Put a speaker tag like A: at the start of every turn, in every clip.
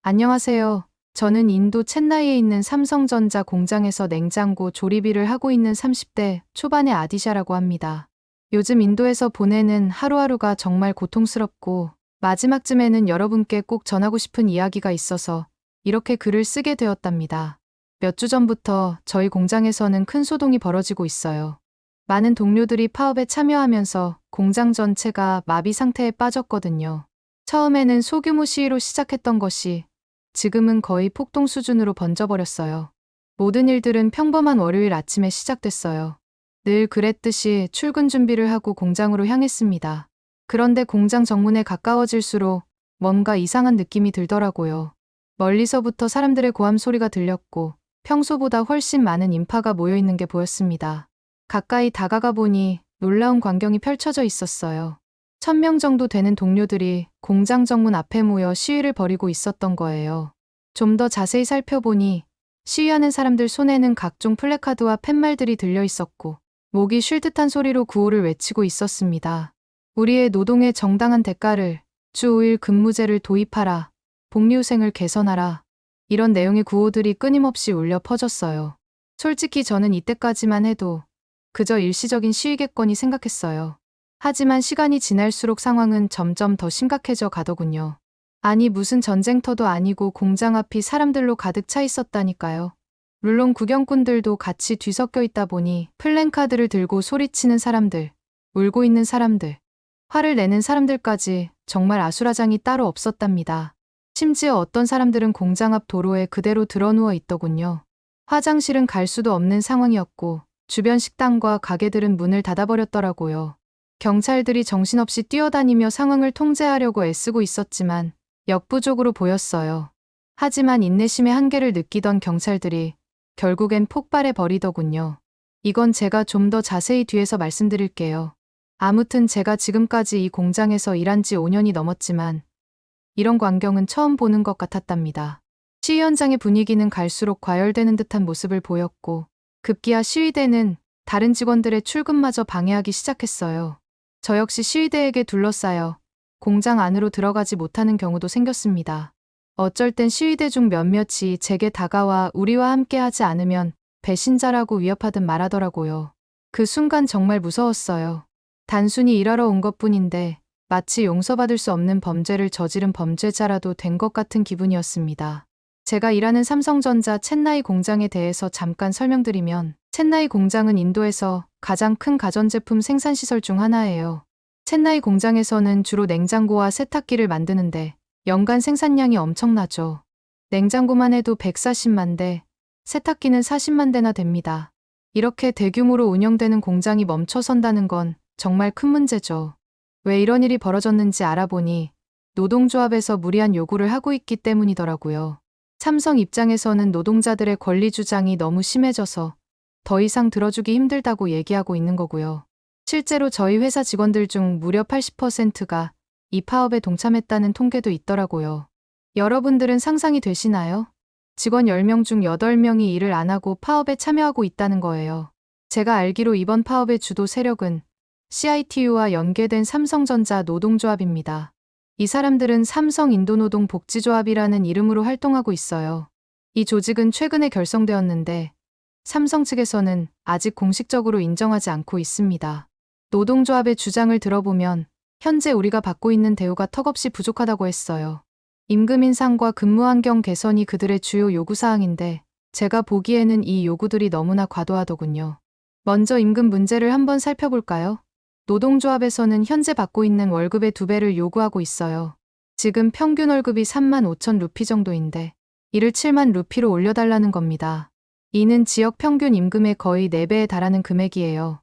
A: 안녕하세요. 저는 인도 챈나이에 있는 삼성전자 공장에서 냉장고 조립 일을 하고 있는 30대 초반의 아디샤라고 합니다. 요즘 인도에서 보내는 하루하루가 정말 고통스럽고 마지막쯤에는 여러분께 꼭 전하고 싶은 이야기가 있어서 이렇게 글을 쓰게 되었답니다. 몇 주 전부터 저희 공장에서는 큰 소동이 벌어지고 있어요. 많은 동료들이 파업에 참여하면서 공장 전체가 마비 상태에 빠졌거든요. 처음에는 소규모 시위로 시작했던 것이 지금은 거의 폭동 수준으로 번져버렸어요. 모든 일들은 평범한 월요일 아침에 시작됐어요. 늘 그랬듯이 출근 준비를 하고 공장으로 향했습니다. 그런데 공장 정문에 가까워질수록 뭔가 이상한 느낌이 들더라고요. 멀리서부터 사람들의 고함 소리가 들렸고 평소보다 훨씬 많은 인파가 모여 있는 게 보였습니다. 가까이 다가가 보니 놀라운 광경이 펼쳐져 있었어요. 1000명 정도 되는 동료들이 공장 정문 앞에 모여 시위를 벌이고 있었던 거예요. 좀 더 자세히 살펴보니 시위하는 사람들 손에는 각종 플래카드와 팻말들이 들려 있었고 목이 쉴 듯한 소리로 구호를 외치고 있었습니다. 우리의 노동의 정당한 대가를, 주 5일 근무제를 도입하라, 복리후생을 개선하라. 이런 내용의 구호들이 끊임없이 울려 퍼졌어요. 솔직히 저는 이때까지만 해도 그저 일시적인 시위겠거니 생각했어요. 하지만 시간이 지날수록 상황은 점점 더 심각해져 가더군요. 아니 무슨 전쟁터도 아니고 공장 앞이 사람들로 가득 차 있었다니까요. 물론 구경꾼들도 같이 뒤섞여 있다 보니 플랜카드를 들고 소리치는 사람들, 울고 있는 사람들, 화를 내는 사람들까지 정말 아수라장이 따로 없었답니다. 심지어 어떤 사람들은 공장 앞 도로에 그대로 드러누워 있더군요. 화장실은 갈 수도 없는 상황이었고 주변 식당과 가게들은 문을 닫아버렸더라고요. 경찰들이 정신없이 뛰어다니며 상황을 통제하려고 애쓰고 있었지만 역부족으로 보였어요. 하지만 인내심의 한계를 느끼던 경찰들이 결국엔 폭발해 버리더군요. 이건 제가 좀 더 자세히 뒤에서 말씀드릴게요. 아무튼 제가 지금까지 이 공장에서 일한 지 5년이 넘었지만 이런 광경은 처음 보는 것 같았답니다. 시위 현장의 분위기는 갈수록 과열되는 듯한 모습을 보였고 급기야 시위대는 다른 직원들의 출근마저 방해하기 시작했어요. 저 역시 시위대에게 둘러싸여 공장 안으로 들어가지 못하는 경우도 생겼습니다. 어쩔 땐 시위대 중 몇몇이 제게 다가와 우리와 함께 하지 않으면 배신자라고 위협하듯 말하더라고요. 그 순간 정말 무서웠어요. 단순히 일하러 온 것뿐인데 마치 용서받을 수 없는 범죄를 저지른 범죄자라도 된 것 같은 기분이었습니다. 제가 일하는 삼성전자 챈나이 공장에 대해서 잠깐 설명드리면 챈나이 공장은 인도에서 가장 큰 가전제품 생산시설 중 하나예요. 챈나이 공장에서는 주로 냉장고와 세탁기를 만드는데 연간 생산량이 엄청나죠. 냉장고만 해도 140만 대, 세탁기는 40만 대나 됩니다. 이렇게 대규모로 운영되는 공장이 멈춰선다는 건 정말 큰 문제죠. 왜 이런 일이 벌어졌는지 알아보니 노동조합에서 무리한 요구를 하고 있기 때문이더라고요. 삼성 입장에서는 노동자들의 권리 주장이 너무 심해져서 더 이상 들어주기 힘들다고 얘기하고 있는 거고요. 실제로 저희 회사 직원들 중 무려 80%가 이 파업에 동참했다는 통계도 있더라고요. 여러분들은 상상이 되시나요? 직원 10명 중 8명이 일을 안 하고 파업에 참여하고 있다는 거예요. 제가 알기로 이번 파업의 주도 세력은 CITU와 연계된 삼성전자 노동조합입니다. 이 사람들은 삼성 인도노동 복지조합이라는 이름으로 활동하고 있어요. 이 조직은 최근에 결성되었는데 삼성 측에서는 아직 공식적으로 인정하지 않고 있습니다. 노동조합의 주장을 들어보면 현재 우리가 받고 있는 대우가 턱없이 부족하다고 했어요. 임금 인상과 근무 환경 개선이 그들의 주요 요구사항인데 제가 보기에는 이 요구들이 너무나 과도하더군요. 먼저 임금 문제를 한번 살펴볼까요? 노동조합에서는 현재 받고 있는 월급의 2배를 요구하고 있어요. 지금 평균 월급이 3만 5천 루피 정도인데 이를 7만 루피로 올려달라는 겁니다. 이는 지역 평균 임금의 거의 4배에 달하는 금액이에요.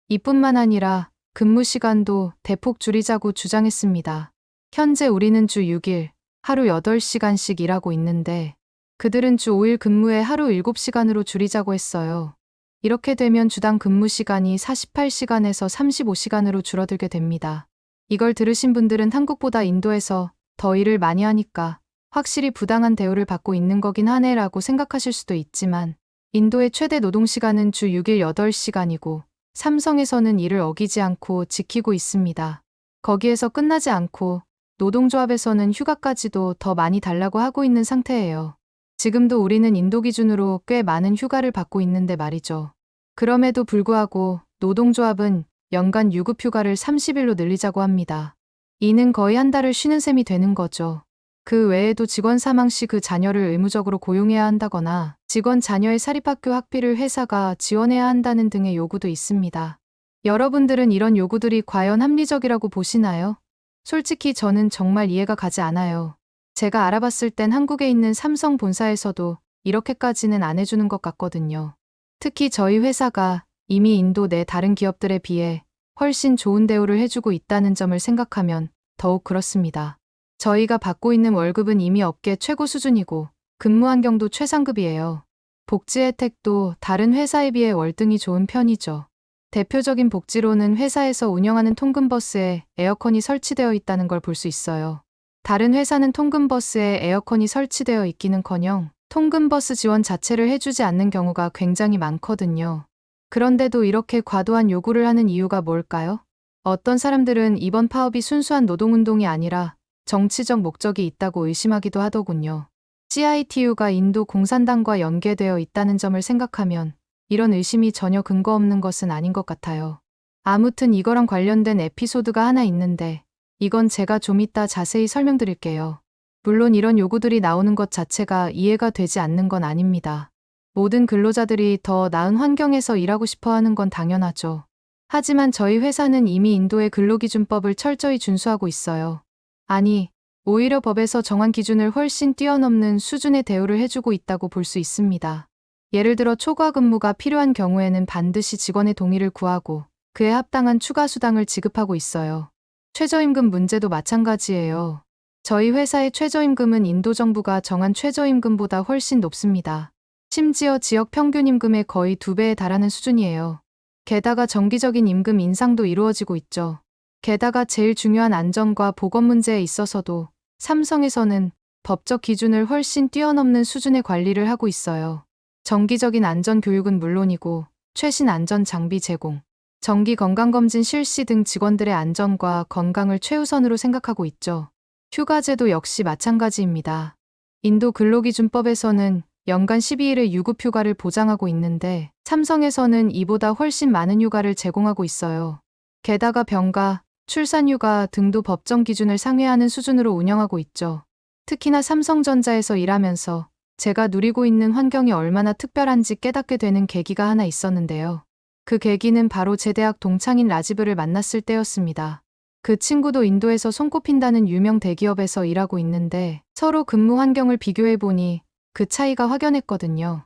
A: 이뿐만 아니라 근무 시간도 대폭 줄이자고 주장했습니다. 현재 우리는 주 6일, 하루 8시간씩 일하고 있는데 그들은 주 5일 근무에 하루 7시간으로 줄이자고 했어요. 이렇게 되면 주당 근무 시간이 48시간에서 35시간으로 줄어들게 됩니다. 이걸 들으신 분들은 한국보다 인도에서 더 일을 많이 하니까 확실히 부당한 대우를 받고 있는 거긴 하네라고 생각하실 수도 있지만 인도의 최대 노동시간은 주 6일 8시간이고 삼성에서는 이를 어기지 않고 지키고 있습니다. 거기에서 끝나지 않고 노동조합에서는 휴가까지도 더 많이 달라고 하고 있는 상태예요. 지금도 우리는 인도 기준으로 꽤 많은 휴가를 받고 있는데 말이죠. 그럼에도 불구하고 노동조합은 연간 유급휴가를 30일로 늘리자고 합니다. 이는 거의 한 달을 쉬는 셈이 되는 거죠. 그 외에도 직원 사망 시 그 자녀를 의무적으로 고용해야 한다거나 직원 자녀의 사립학교 학비를 회사가 지원해야 한다는 등의 요구도 있습니다. 여러분들은 이런 요구들이 과연 합리적이라고 보시나요? 솔직히 저는 정말 이해가 가지 않아요. 제가 알아봤을 땐 한국에 있는 삼성 본사에서도 이렇게까지는 안 해주는 것 같거든요. 특히 저희 회사가 이미 인도 내 다른 기업들에 비해 훨씬 좋은 대우를 해주고 있다는 점을 생각하면 더욱 그렇습니다. 저희가 받고 있는 월급은 이미 업계 최고 수준이고 근무 환경도 최상급이에요. 복지 혜택도 다른 회사에 비해 월등히 좋은 편이죠. 대표적인 복지로는 회사에서 운영하는 통근버스에 에어컨이 설치되어 있다는 걸 볼 수 있어요. 다른 회사는 통근버스에 에어컨이 설치되어 있기는커녕 통근버스 지원 자체를 해주지 않는 경우가 굉장히 많거든요. 그런데도 이렇게 과도한 요구를 하는 이유가 뭘까요? 어떤 사람들은 이번 파업이 순수한 노동운동이 아니라 정치적 목적이 있다고 의심하기도 하더군요. CITU가 인도 공산당과 연계되어 있다는 점을 생각하면 이런 의심이 전혀 근거 없는 것은 아닌 것 같아요. 아무튼 이거랑 관련된 에피소드가 하나 있는데 이건 제가 좀 이따 자세히 설명드릴게요. 물론 이런 요구들이 나오는 것 자체가 이해가 되지 않는 건 아닙니다. 모든 근로자들이 더 나은 환경에서 일하고 싶어 하는 건 당연하죠. 하지만 저희 회사는 이미 인도의 근로기준법을 철저히 준수하고 있어요. 아니, 오히려 법에서 정한 기준을 훨씬 뛰어넘는 수준의 대우를 해주고 있다고 볼 수 있습니다. 예를 들어 초과 근무가 필요한 경우에는 반드시 직원의 동의를 구하고 그에 합당한 추가 수당을 지급하고 있어요. 최저임금 문제도 마찬가지예요. 저희 회사의 최저임금은 인도 정부가 정한 최저임금보다 훨씬 높습니다. 심지어 지역 평균 임금의 거의 2배에 달하는 수준이에요. 게다가 정기적인 임금 인상도 이루어지고 있죠. 게다가 제일 중요한 안전과 보건 문제에 있어서도 삼성에서는 법적 기준을 훨씬 뛰어넘는 수준의 관리를 하고 있어요. 정기적인 안전 교육은 물론이고 최신 안전 장비 제공, 정기 건강검진 실시 등 직원들의 안전과 건강을 최우선으로 생각하고 있죠. 휴가제도 역시 마찬가지입니다. 인도 근로기준법에서는 연간 12일의 유급휴가를 보장하고 있는데 삼성에서는 이보다 훨씬 많은 휴가를 제공하고 있어요. 게다가 병가, 출산휴가 등도 법정 기준을 상회하는 수준으로 운영하고 있죠. 특히나 삼성전자에서 일하면서 제가 누리고 있는 환경이 얼마나 특별한지 깨닫게 되는 계기가 하나 있었는데요. 그 계기는 바로 제 대학 동창인 라지브를 만났을 때였습니다. 그 친구도 인도에서 손꼽힌다는 유명 대기업에서 일하고 있는데 서로 근무 환경을 비교해보니 그 차이가 확연했거든요.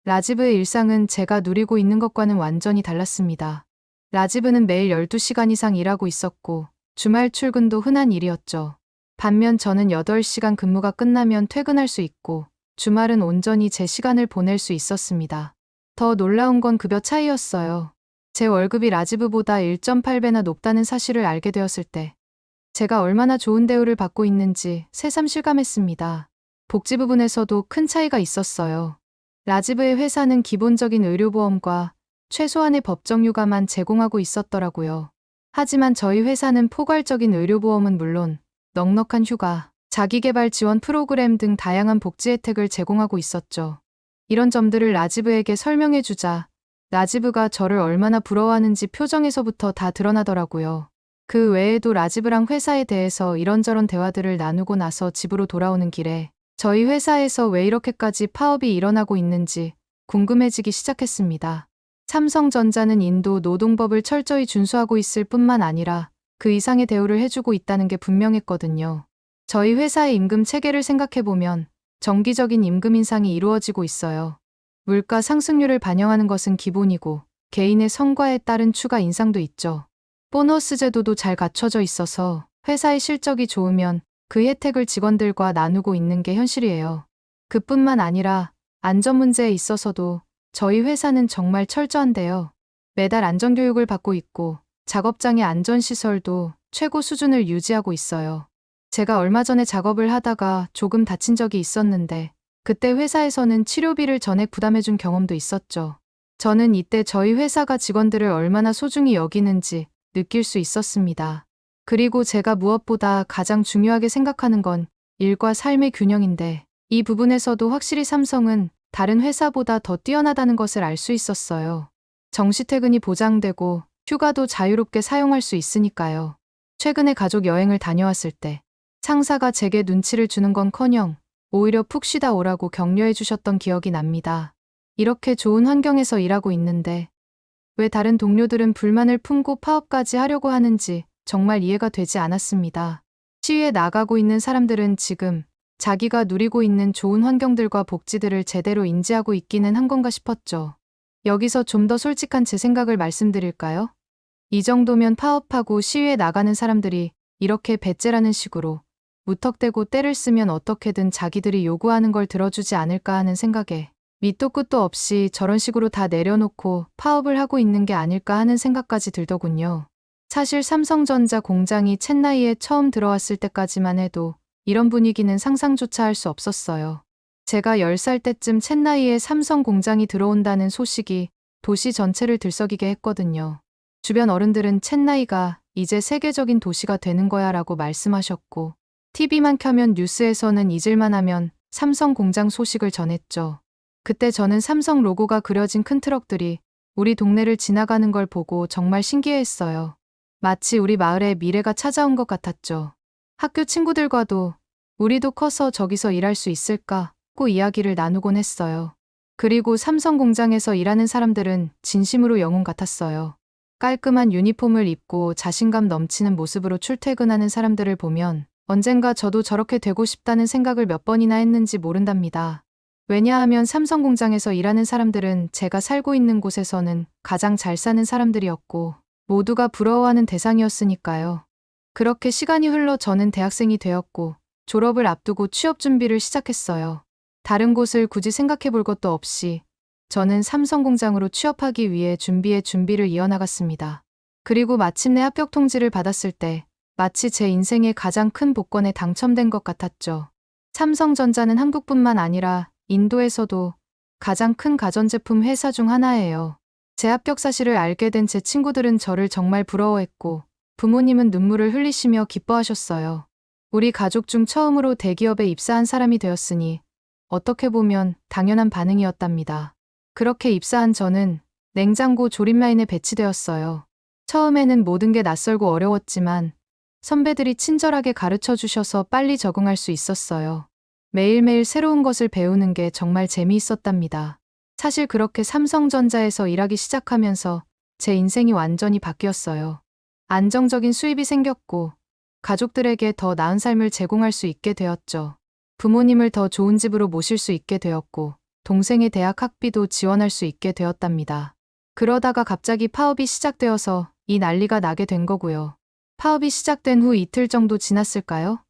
A: 라지브의 일상은 제가 누리고 있는 것과는 완전히 달랐습니다. 라지브는 매일 12시간 이상 일하고 있었고 주말 출근도 흔한 일이었죠. 반면 저는 8시간 근무가 끝나면 퇴근할 수 있고 주말은 온전히 제 시간을 보낼 수 있었습니다. 더 놀라운 건 급여 차이였어요. 제 월급이 라지브보다 1.8배나 높다는 사실을 알게 되었을 때 제가 얼마나 좋은 대우를 받고 있는지 새삼 실감했습니다. 복지 부분에서도 큰 차이가 있었어요. 라지브의 회사는 기본적인 의료보험과 최소한의 법정휴가만 제공하고 있었더라고요. 하지만 저희 회사는 포괄적인 의료보험은 물론 넉넉한 휴가, 자기개발 지원 프로그램 등 다양한 복지 혜택을 제공하고 있었죠. 이런 점들을 라지브에게 설명해주자 라지브가 저를 얼마나 부러워하는지 표정에서부터 다 드러나더라고요. 그 외에도 라지브랑 회사에 대해서 이런저런 대화들을 나누고 나서 집으로 돌아오는 길에 저희 회사에서 왜 이렇게까지 파업이 일어나고 있는지 궁금해지기 시작했습니다. 삼성전자는 인도 노동법을 철저히 준수하고 있을 뿐만 아니라 그 이상의 대우를 해주고 있다는 게 분명했거든요. 저희 회사의 임금 체계를 생각해보면 정기적인 임금 인상이 이루어지고 있어요. 물가 상승률을 반영하는 것은 기본이고 개인의 성과에 따른 추가 인상도 있죠. 보너스 제도도 잘 갖춰져 있어서 회사의 실적이 좋으면 그 혜택을 직원들과 나누고 있는 게 현실이에요. 그뿐만 아니라 안전 문제에 있어서도 저희 회사는 정말 철저한데요. 매달 안전교육을 받고 있고 작업장의 안전시설도 최고 수준을 유지하고 있어요. 제가 얼마 전에 작업을 하다가 조금 다친 적이 있었는데 그때 회사에서는 치료비를 전액 부담해준 경험도 있었죠. 저는 이때 저희 회사가 직원들을 얼마나 소중히 여기는지 느낄 수 있었습니다. 그리고 제가 무엇보다 가장 중요하게 생각하는 건 일과 삶의 균형인데, 이 부분에서도 확실히 삼성은 다른 회사보다 더 뛰어나다는 것을 알 수 있었어요. 정시퇴근이 보장되고 휴가도 자유롭게 사용할 수 있으니까요. 최근에 가족 여행을 다녀왔을 때 상사가 제게 눈치를 주는 건커녕 오히려 푹 쉬다 오라고 격려해 주셨던 기억이 납니다. 이렇게 좋은 환경에서 일하고 있는데 왜 다른 동료들은 불만을 품고 파업까지 하려고 하는지 정말 이해가 되지 않았습니다. 시위에 나가고 있는 사람들은 지금 자기가 누리고 있는 좋은 환경들과 복지들을 제대로 인지하고 있기는 한 건가 싶었죠. 여기서 좀 더 솔직한 제 생각을 말씀드릴까요? 이 정도면 파업하고 시위에 나가는 사람들이 이렇게 배째라는 식으로 무턱대고 때를 쓰면 어떻게든 자기들이 요구하는 걸 들어주지 않을까 하는 생각에 밑도 끝도 없이 저런 식으로 다 내려놓고 파업을 하고 있는 게 아닐까 하는 생각까지 들더군요. 사실 삼성전자 공장이 챗나이에 처음 들어왔을 때까지만 해도 이런 분위기는 상상조차 할 수 없었어요. 제가 10살 때쯤 챗나이에 삼성 공장이 들어온다는 소식이 도시 전체를 들썩이게 했거든요. 주변 어른들은 챗나이가 이제 세계적인 도시가 되는 거야 라고 말씀하셨고, TV만 켜면 뉴스에서는 잊을만 하면 삼성 공장 소식을 전했죠. 그때 저는 삼성 로고가 그려진 큰 트럭들이 우리 동네를 지나가는 걸 보고 정말 신기해했어요. 마치 우리 마을에 미래가 찾아온 것 같았죠. 학교 친구들과도 우리도 커서 저기서 일할 수 있을까?고 이야기를 나누곤 했어요. 그리고 삼성 공장에서 일하는 사람들은 진심으로 영웅 같았어요. 깔끔한 유니폼을 입고 자신감 넘치는 모습으로 출퇴근하는 사람들을 보면 언젠가 저도 저렇게 되고 싶다는 생각을 몇 번이나 했는지 모른답니다. 왜냐하면 삼성 공장에서 일하는 사람들은 제가 살고 있는 곳에서는 가장 잘 사는 사람들이었고 모두가 부러워하는 대상이었으니까요. 그렇게 시간이 흘러 저는 대학생이 되었고 졸업을 앞두고 취업 준비를 시작했어요. 다른 곳을 굳이 생각해 볼 것도 없이 저는 삼성 공장으로 취업하기 위해 준비를 이어나갔습니다. 그리고 마침내 합격 통지를 받았을 때 마치 제 인생의 가장 큰 복권에 당첨된 것 같았죠. 삼성전자는 한국뿐만 아니라 인도에서도 가장 큰 가전제품 회사 중 하나예요. 제 합격 사실을 알게 된 제 친구들은 저를 정말 부러워했고 부모님은 눈물을 흘리시며 기뻐하셨어요. 우리 가족 중 처음으로 대기업에 입사한 사람이 되었으니 어떻게 보면 당연한 반응이었답니다. 그렇게 입사한 저는 냉장고 조립 라인에 배치되었어요. 처음에는 모든 게 낯설고 어려웠지만 선배들이 친절하게 가르쳐 주셔서 빨리 적응할 수 있었어요. 매일매일 새로운 것을 배우는 게 정말 재미있었답니다. 사실 그렇게 삼성전자에서 일하기 시작하면서 제 인생이 완전히 바뀌었어요. 안정적인 수입이 생겼고 가족들에게 더 나은 삶을 제공할 수 있게 되었죠. 부모님을 더 좋은 집으로 모실 수 있게 되었고 동생의 대학 학비도 지원할 수 있게 되었답니다. 그러다가 갑자기 파업이 시작되어서 이 난리가 나게 된 거고요. 파업이 시작된 후 이틀 정도 지났을까요?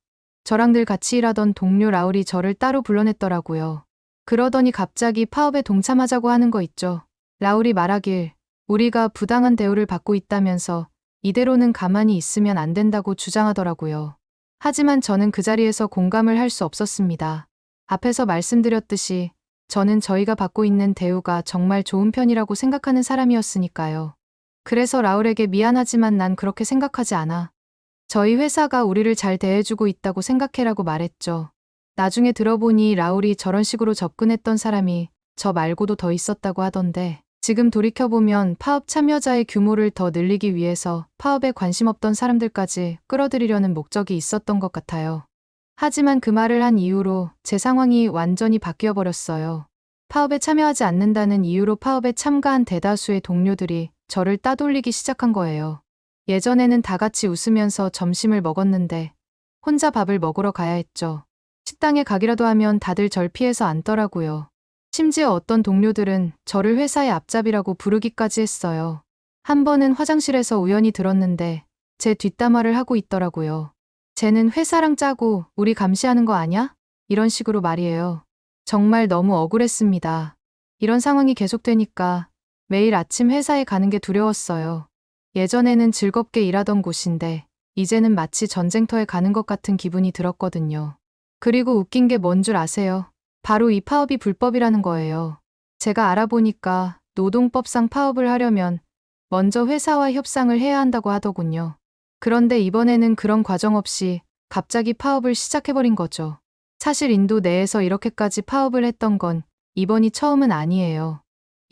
A: 저랑 늘 같이 일하던 동료 라울이 저를 따로 불러냈더라고요. 그러더니 갑자기 파업에 동참하자고 하는 거 있죠. 라울이 말하길 우리가 부당한 대우를 받고 있다면서 이대로는 가만히 있으면 안 된다고 주장하더라고요. 하지만 저는 그 자리에서 공감을 할 수 없었습니다. 앞에서 말씀드렸듯이 저는 저희가 받고 있는 대우가 정말 좋은 편이라고 생각하는 사람이었으니까요. 그래서 라울에게 미안하지만 난 그렇게 생각하지 않아. 저희 회사가 우리를 잘 대해주고 있다고 생각해라고 말했죠. 나중에 들어보니 라울이 저런 식으로 접근했던 사람이 저 말고도 더 있었다고 하던데 지금 돌이켜보면 파업 참여자의 규모를 더 늘리기 위해서 파업에 관심 없던 사람들까지 끌어들이려는 목적이 있었던 것 같아요. 하지만 그 말을 한 이후로 제 상황이 완전히 바뀌어 버렸어요. 파업에 참여하지 않는다는 이유로 파업에 참가한 대다수의 동료들이 저를 따돌리기 시작한 거예요. 예전에는 다 같이 웃으면서 점심을 먹었는데 혼자 밥을 먹으러 가야 했죠. 식당에 가기라도 하면 다들 절 피해서 앉더라고요. 심지어 어떤 동료들은 저를 회사의 앞잡이라고 부르기까지 했어요. 한 번은 화장실에서 우연히 들었는데 제 뒷담화를 하고 있더라고요. 쟤는 회사랑 짜고 우리 감시하는 거 아냐? 이런 식으로 말이에요. 정말 너무 억울했습니다. 이런 상황이 계속되니까 매일 아침 회사에 가는 게 두려웠어요. 예전에는 즐겁게 일하던 곳인데 이제는 마치 전쟁터에 가는 것 같은 기분이 들었거든요. 그리고 웃긴 게 뭔 줄 아세요? 바로 이 파업이 불법이라는 거예요. 제가 알아보니까 노동법상 파업을 하려면 먼저 회사와 협상을 해야 한다고 하더군요. 그런데 이번에는 그런 과정 없이 갑자기 파업을 시작해버린 거죠. 사실 인도 내에서 이렇게까지 파업을 했던 건 이번이 처음은 아니에요.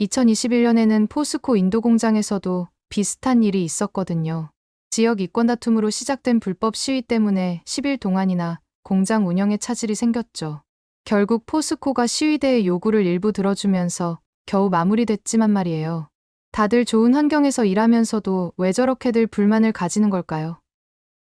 A: 2021년에는 포스코 인도 공장에서도 비슷한 일이 있었거든요. 지역 이권 다툼으로 시작된 불법 시위 때문에 10일 동안이나 공장 운영에 차질이 생겼죠. 결국 포스코가 시위대의 요구를 일부 들어주면서 겨우 마무리됐지만 말이에요. 다들 좋은 환경에서 일하면서도 왜 저렇게들 불만을 가지는 걸까요?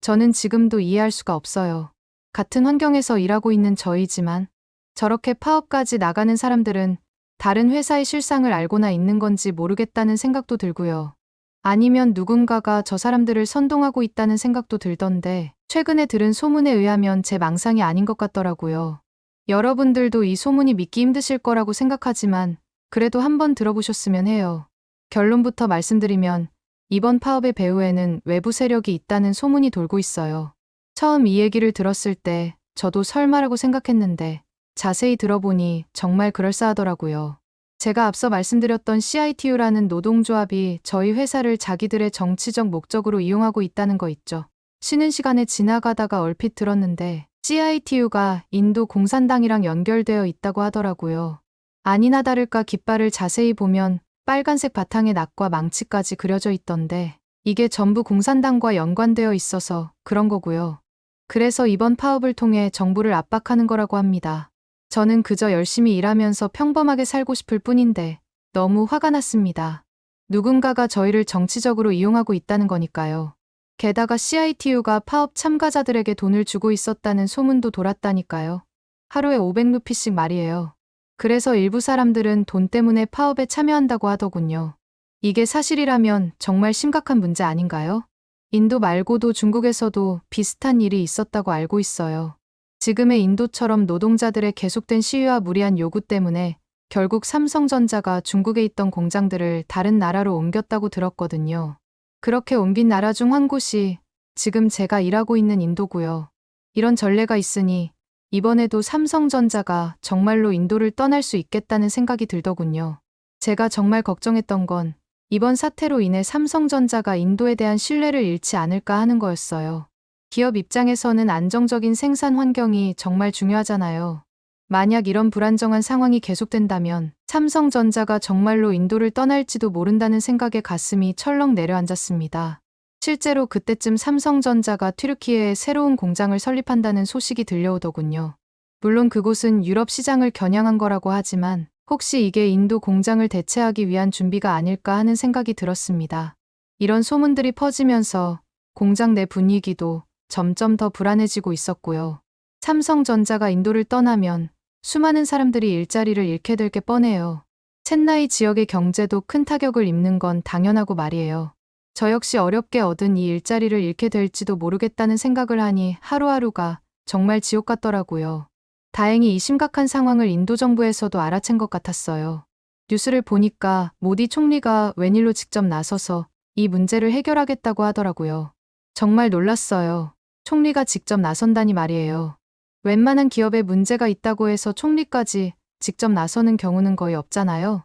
A: 저는 지금도 이해할 수가 없어요. 같은 환경에서 일하고 있는 저희지만 저렇게 파업까지 나가는 사람들은 다른 회사의 실상을 알고나 있는 건지 모르겠다는 생각도 들고요. 아니면 누군가가 저 사람들을 선동하고 있다는 생각도 들던데 최근에 들은 소문에 의하면 제 망상이 아닌 것 같더라고요. 여러분들도 이 소문이 믿기 힘드실 거라고 생각하지만 그래도 한번 들어보셨으면 해요. 결론부터 말씀드리면 이번 파업의 배후에는 외부 세력이 있다는 소문이 돌고 있어요. 처음 이 얘기를 들었을 때 저도 설마라고 생각했는데 자세히 들어보니 정말 그럴싸하더라고요. 제가 앞서 말씀드렸던 CITU라는 노동조합이 저희 회사를 자기들의 정치적 목적으로 이용하고 있다는 거 있죠. 쉬는 시간에 지나가다가 얼핏 들었는데 CITU가 인도 공산당이랑 연결되어 있다고 하더라고요. 아니나 다를까 깃발을 자세히 보면 빨간색 바탕에 낫과 망치까지 그려져 있던데 이게 전부 공산당과 연관되어 있어서 그런 거고요. 그래서 이번 파업을 통해 정부를 압박하는 거라고 합니다. 저는 그저 열심히 일하면서 평범하게 살고 싶을 뿐인데 너무 화가 났습니다. 누군가가 저희를 정치적으로 이용하고 있다는 거니까요. 게다가 CITU가 파업 참가자들에게 돈을 주고 있었다는 소문도 돌았다니까요. 하루에 500루피씩 말이에요. 그래서 일부 사람들은 돈 때문에 파업에 참여한다고 하더군요. 이게 사실이라면 정말 심각한 문제 아닌가요? 인도 말고도 중국에서도 비슷한 일이 있었다고 알고 있어요. 지금의 인도처럼 노동자들의 계속된 시위와 무리한 요구 때문에 결국 삼성전자가 중국에 있던 공장들을 다른 나라로 옮겼다고 들었거든요. 그렇게 옮긴 나라 중 한 곳이 지금 제가 일하고 있는 인도고요. 이런 전례가 있으니 이번에도 삼성전자가 정말로 인도를 떠날 수 있겠다는 생각이 들더군요. 제가 정말 걱정했던 건 이번 사태로 인해 삼성전자가 인도에 대한 신뢰를 잃지 않을까 하는 거였어요. 기업 입장에서는 안정적인 생산 환경이 정말 중요하잖아요. 만약 이런 불안정한 상황이 계속된다면 삼성전자가 정말로 인도를 떠날지도 모른다는 생각에 가슴이 철렁 내려앉았습니다. 실제로 그때쯤 삼성전자가 튀르키예에 새로운 공장을 설립한다는 소식이 들려오더군요. 물론 그곳은 유럽 시장을 겨냥한 거라고 하지만 혹시 이게 인도 공장을 대체하기 위한 준비가 아닐까 하는 생각이 들었습니다. 이런 소문들이 퍼지면서 공장 내 분위기도 점점 더 불안해지고 있었고요. 삼성전자가 인도를 떠나면 수많은 사람들이 일자리를 잃게 될 게 뻔해요. 첸나이 지역의 경제도 큰 타격을 입는 건 당연하고 말이에요. 저 역시 어렵게 얻은 이 일자리를 잃게 될지도 모르겠다는 생각을 하니 하루하루가 정말 지옥 같더라고요. 다행히 이 심각한 상황을 인도 정부에서도 알아챈 것 같았어요. 뉴스를 보니까 모디 총리가 웬일로 직접 나서서 이 문제를 해결하겠다고 하더라고요. 정말 놀랐어요. 총리가 직접 나선다니 말이에요. 웬만한 기업에 문제가 있다고 해서 총리까지 직접 나서는 경우는 거의 없잖아요.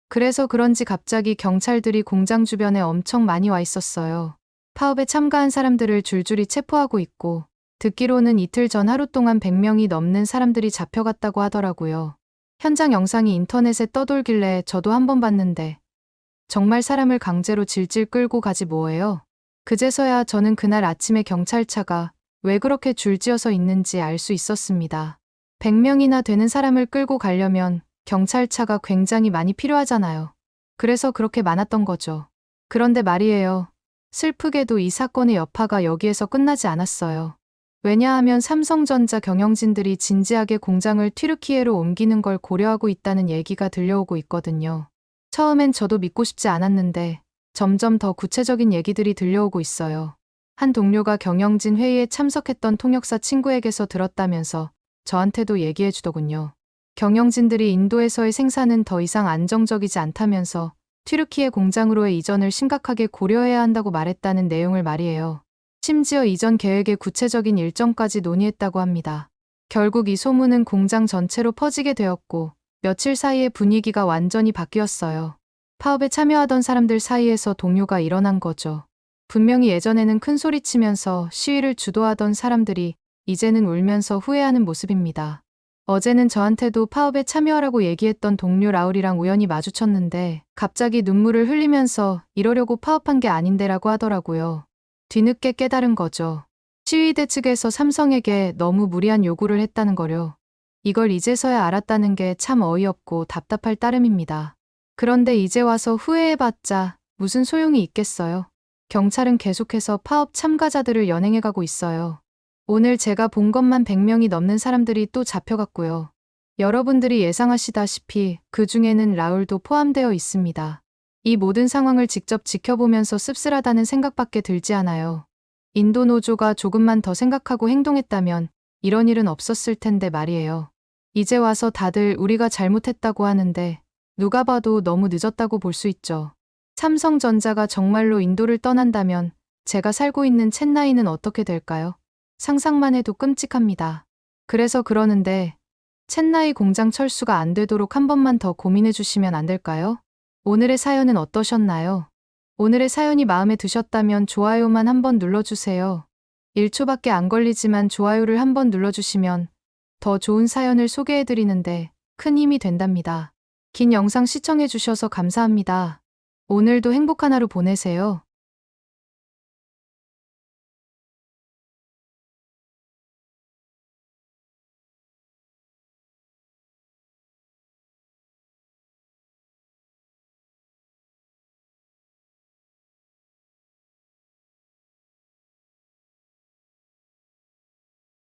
A: 그래서 그런지 갑자기 경찰들이 공장 주변에 엄청 많이 와 있었어요. 파업에 참가한 사람들을 줄줄이 체포하고 있고 듣기로는 이틀 전 하루 동안 100명이 넘는 사람들이 잡혀갔다고 하더라고요. 현장 영상이 인터넷에 떠돌길래 저도 한번 봤는데 정말 사람을 강제로 질질 끌고 가지 뭐예요. 그제서야 저는 그날 아침에 경찰차가 왜 그렇게 줄지어서 있는지 알 수 있었습니다. 100명이나 되는 사람을 끌고 가려면 경찰차가 굉장히 많이 필요하잖아요. 그래서 그렇게 많았던 거죠. 그런데 말이에요. 슬프게도 이 사건의 여파가 여기에서 끝나지 않았어요. 왜냐하면 삼성전자 경영진들이 진지하게 공장을 튀르키예로 옮기는 걸 고려하고 있다는 얘기가 들려오고 있거든요. 처음엔 저도 믿고 싶지 않았는데 점점 더 구체적인 얘기들이 들려오고 있어요. 한 동료가 경영진 회의에 참석했던 통역사 친구에게서 들었다면서 저한테도 얘기해 주더군요. 경영진들이 인도에서의 생산은 더 이상 안정적이지 않다면서 튀르키예 공장으로의 이전을 심각하게 고려해야 한다고 말했다는 내용을 말이에요. 심지어 이전 계획의 구체적인 일정까지 논의했다고 합니다. 결국 이 소문은 공장 전체로 퍼지게 되었고 며칠 사이에 분위기가 완전히 바뀌었어요. 파업에 참여하던 사람들 사이에서 동요가 일어난 거죠. 분명히 예전에는 큰 소리치면서 시위를 주도하던 사람들이 이제는 울면서 후회하는 모습입니다. 어제는 저한테도 파업에 참여하라고 얘기했던 동료 라울이랑 우연히 마주쳤는데 갑자기 눈물을 흘리면서 이러려고 파업한 게 아닌데라고 하더라고요. 뒤늦게 깨달은 거죠. 시위대 측에서 삼성에게 너무 무리한 요구를 했다는 거요. 이걸 이제서야 알았다는 게 참 어이없고 답답할 따름입니다. 그런데 이제 와서 후회해봤자 무슨 소용이 있겠어요. 경찰은 계속해서 파업 참가자들을 연행해가고 있어요. 오늘 제가 본 것만 100명이 넘는 사람들이 또 잡혀갔고요. 여러분들이 예상하시다시피 그 중에는 라울도 포함되어 있습니다. 이 모든 상황을 직접 지켜보면서 씁쓸하다는 생각밖에 들지 않아요. 인도 노조가 조금만 더 생각하고 행동했다면 이런 일은 없었을 텐데 말이에요. 이제 와서 다들 우리가 잘못했다고 하는데 누가 봐도 너무 늦었다고 볼 수 있죠. 삼성전자가 정말로 인도를 떠난다면 제가 살고 있는 첸나이는 어떻게 될까요? 상상만 해도 끔찍합니다. 그래서 그러는데 첸나이 공장 철수가 안 되도록 한 번만 더 고민해 주시면 안 될까요? 오늘의 사연은 어떠셨나요? 오늘의 사연이 마음에 드셨다면 좋아요만 한번 눌러주세요. 1초밖에 안 걸리지만 좋아요를 한번 눌러주시면 더 좋은 사연을 소개해드리는데 큰 힘이 된답니다. 긴 영상 시청해주셔서 감사합니다. 오늘도 행복한 하루 보내세요.